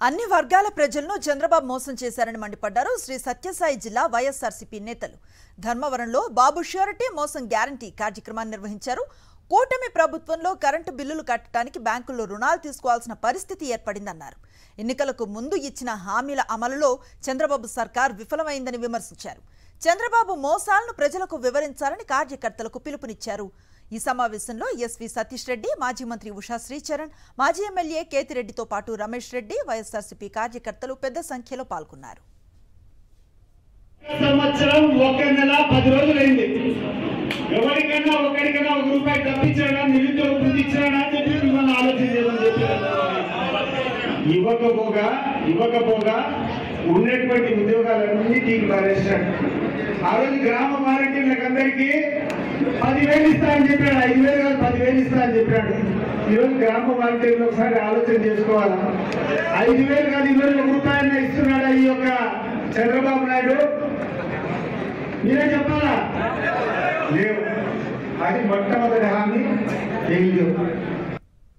అన్ని వర్గాల ప్రజలను చంద్రబాబు మోసం చేశారని మండిపడ్డారు శ్రీ సత్యసాయి జిల్లా వైఎస్ఆర్సీపీ నేతలు. ధర్మవరంలో బాబు ష్యూరిటీ మోసం గ్యారంటీ కార్యక్రమాన్ని నిర్వహించారు. కూటమి ప్రభుత్వంలో కరెంటు బిల్లులు కట్టడానికి బ్యాంకుల్లో రుణాలు తీసుకోవాల్సిన పరిస్థితి ఏర్పడిందన్నారు. ఎన్నికలకు ముందు ఇచ్చిన హామీల అమలులో చంద్రబాబు సర్కార్ విఫలమైందని విమర్శించారు. చంద్రబాబు మోసాలను ప్రజలకు వివరించాలని కార్యకర్తలకు పిలుపునిచ్చారు. ఈ సమావేశంలో ఎస్వి సతీష్ రెడ్డి, మాజీ మంత్రి ఉషా శ్రీచరణ్, మాజీ ఎమ్మెల్యే కేతిరెడ్డితో పాటు రమేష్ రెడ్డి, వైఎస్ఆర్సీపీ కార్యకర్తలు పెద్ద సంఖ్యలో పాల్గొన్నారు. సంవత్సరం 1 నెల 10 రోజులైంది. ఎవరికైనా ఒకరికైనా ₹1 తప్పించాడా, నిరుద్యోగ వృత్తి ఇచ్చాడా అని చెప్పి మిమ్మల్ని ఆలోచన చేయమని చెప్పి ఇవ్వకపోగా ఉన్నటువంటి ఉద్యోగాలన్నీ తీరు పారేశాడు. ఆ రోజు గ్రామ వాలంటీర్లకు అందరికీ 10,000 ఇస్తా అని చెప్పాడు. 5,000 కాదు 10,000 ఇస్తా అని చెప్పాడు. ఈరోజు గ్రామ వాలంటీర్లు ఒకసారి ఆలోచన చేసుకోవాలా? 5,000 కాదు ₹1 ఇస్తున్నాడా ఈ యొక్క చంద్రబాబు నాయుడు? మీరే చెప్పాలా? లేవు. అది మొట్టమొదటి హామీ.